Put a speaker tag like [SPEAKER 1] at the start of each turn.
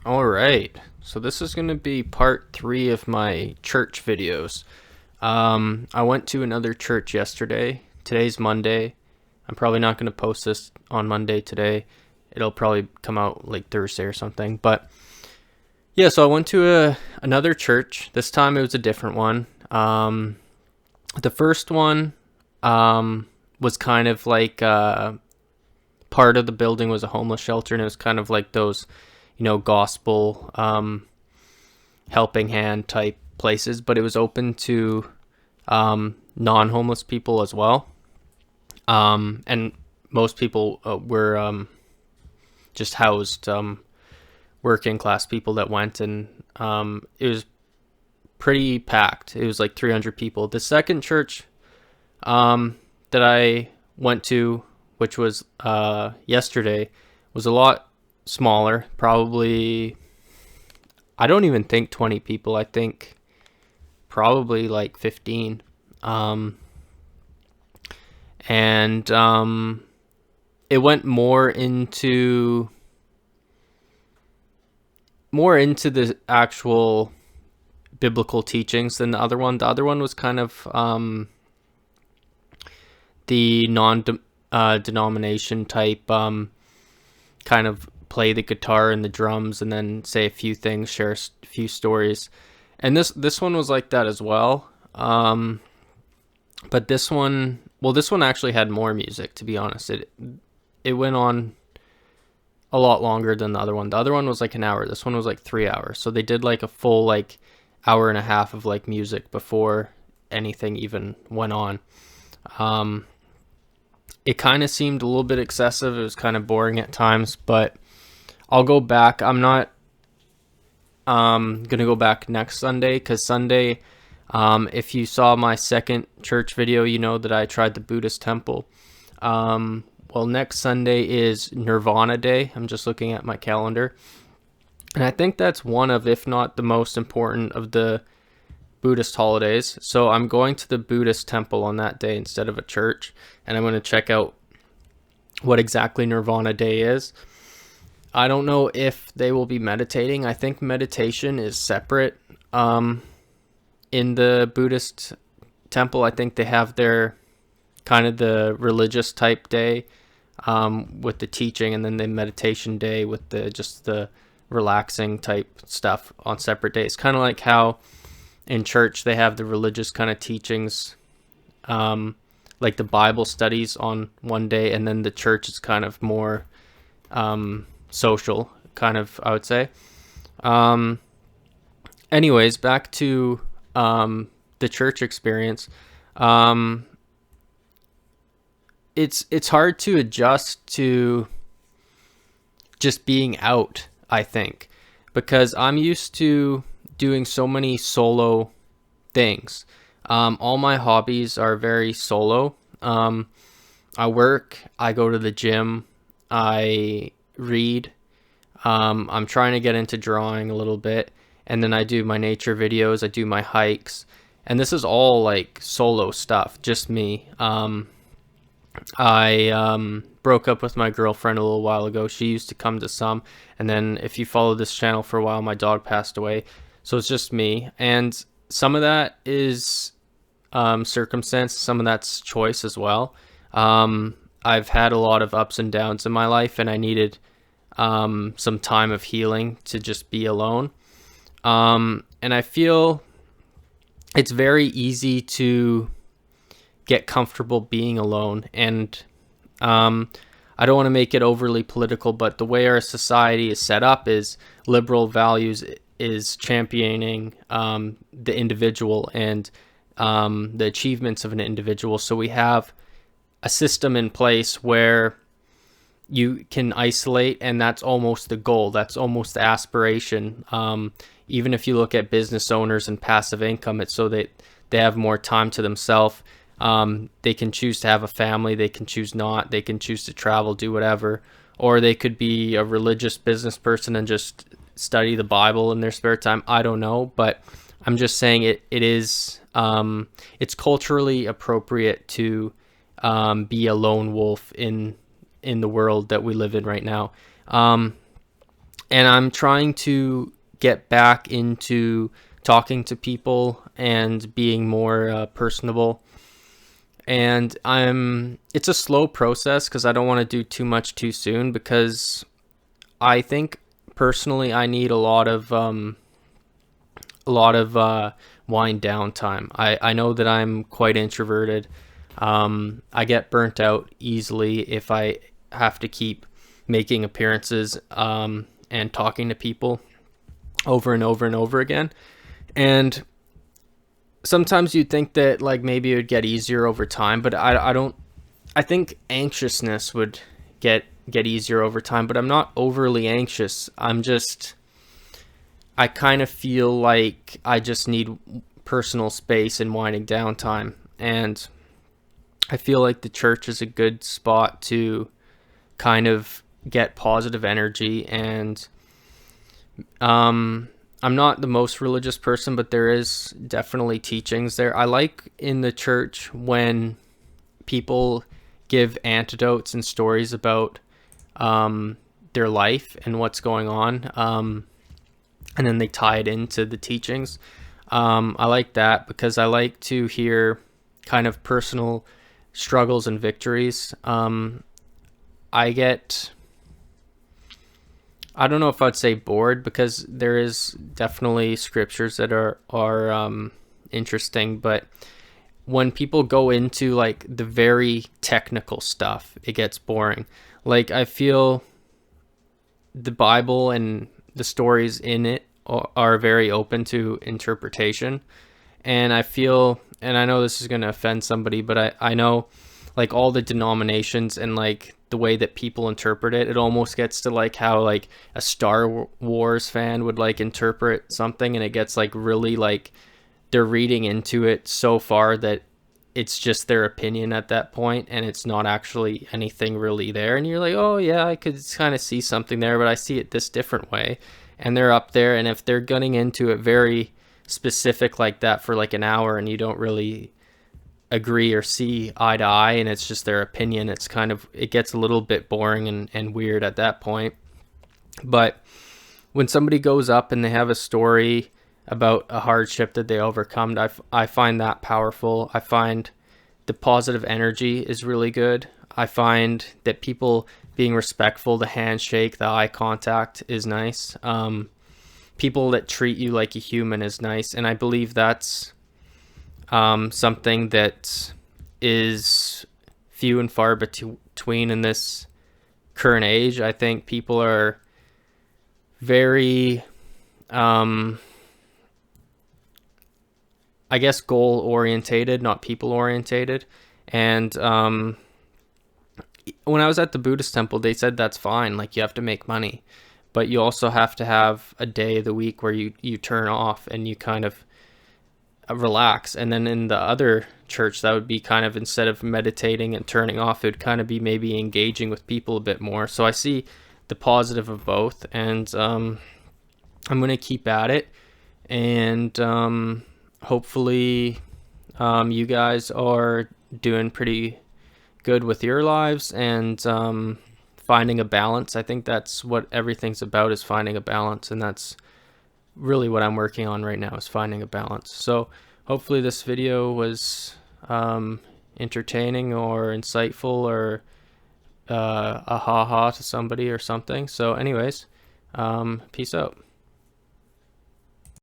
[SPEAKER 1] All right. So this is going to be part 3 of my church videos. I went to another church yesterday. Today's Monday. I'm probably not going to post this on Monday today. It'll probably come out like Thursday or something. But yeah, so I went to another church. This time it was a different one. The first one was kind of like part of the building was a homeless shelter, and it was kind of like those, gospel helping hand type places, but it was open to non-homeless people as well. And most people were just housed working class people that went, and it was pretty packed. It was like 300 people. The second church that I went to, which was yesterday, was a lot smaller. Probably, I don't even think 20 people. I think probably like 15. And it went more into the actual biblical teachings than the other one. The other one was kind of the non-denomination type, kind of play the guitar and the drums and then say a few things, share a few stories. And this one was like that as well. But this one actually had more music, to be honest. It went on a lot longer than the other one. The other one was like an hour. This one was like 3 hours. So they did like a full like hour and a half of like music before anything even went on. It kind of seemed a little bit excessive. It was kind of boring at times, but I'll go back. I'm not gonna go back next Sunday, because Sunday, if you saw my second church video, you know that I tried the Buddhist temple. Well, next Sunday is Nirvana Day. I'm just looking at my calendar. And I think that's one of, if not the most important of the Buddhist holidays. So I'm going to the Buddhist temple on that day instead of a church. And I'm going to check out what exactly Nirvana Day is. I don't know if they will be meditating. I think meditation is separate. In the Buddhist temple, I think they have their kind of the religious type day with the teaching, and then the meditation day with the relaxing type stuff on separate days. Kind of like how in church they have the religious kind of teachings, like the Bible studies on one day, and then the church is kind of more social, kind of, I would say. Anyways, back to the church experience. It's hard to adjust to just being out, I think, because I'm used to doing so many solo things. All my hobbies are very solo. I work, I go to the gym, I read. I'm trying to get into drawing a little bit, and then I do my nature videos, I do my hikes, and this is all like solo stuff, just me. I broke up with my girlfriend a little while ago. She used to come to some, and then if you follow this channel for a while, my dog passed away. So it's just me, and some of that is circumstance, some of that's choice as well. I've had a lot of ups and downs in my life, and I needed some time of healing to just be alone. And I feel it's very easy to get comfortable being alone. And I don't want to make it overly political, but the way our society is set up is liberal values is championing the individual and the achievements of an individual. So we have a system in place where you can isolate, and that's almost the goal. That's almost the aspiration. Even if you look at business owners and passive income, it's so that they have more time to themselves. They can choose to have a family. They can choose not. They can choose to travel, do whatever. Or they could be a religious business person and just study the Bible in their spare time. I don't know, but I'm just saying it is, it's culturally appropriate to be a lone wolf in the world that we live in right now. And I'm trying to get back into talking to people and being more personable. And it's a slow process because I don't want to do too much too soon, because I think personally I need a lot of wind down time. I know that I'm quite introverted. I get burnt out easily if I have to keep making appearances and talking to people over and over and over again. And sometimes you'd think that like maybe it would get easier over time, but I don't. I think anxiousness would get easier over time, but I'm not overly anxious. I kind of feel like I just need personal space and winding down time. And I feel like the church is a good spot to kind of get positive energy. And I'm not the most religious person, but there is definitely teachings there. I like in the church when people give anecdotes and stories about their life and what's going on. And then they tie it into the teachings. I like that because I like to hear kind of personal struggles and victories. I don't know if I'd say bored, because there is definitely scriptures that are interesting, but when people go into like the very technical stuff, it gets boring. Like I feel the Bible and the stories in it are very open to interpretation. And I feel, and I know this is going to offend somebody, but I know like all the denominations and like the way that people interpret it, it almost gets to like how like a Star Wars fan would like interpret something, and it gets like really like they're reading into it so far that it's just their opinion at that point, and it's not actually anything really there. And you're like, oh yeah, I could kind of see something there, but I see it this different way. And they're up there, and if they're gunning into it very specific like that for like an hour, and you don't really agree or see eye to eye, and it's just their opinion, it gets a little bit boring and weird at that point. But when somebody goes up and they have a story about a hardship that they overcome, I find that powerful. I find the positive energy is really good. I find that people being respectful, the handshake, the eye contact is nice. People that treat you like a human is nice. And I believe that's something that is few and far between in this current age. I think people are very, I guess, goal orientated, not people orientated. And when I was at the Buddhist temple, they said that's fine. Like, you have to make money, but you also have to have a day of the week where you turn off and you kind of relax. And then in the other church, that would be kind of, instead of meditating and turning off, it would kind of be maybe engaging with people a bit more. So I see the positive of both, and I'm going to keep at it. And hopefully you guys are doing pretty good with your lives and finding a balance. I think that's what everything's about, is finding a balance, and that's really what I'm working on right now, is finding a balance. So hopefully this video was entertaining or insightful, or a ha-ha to somebody or something. So anyways, peace out.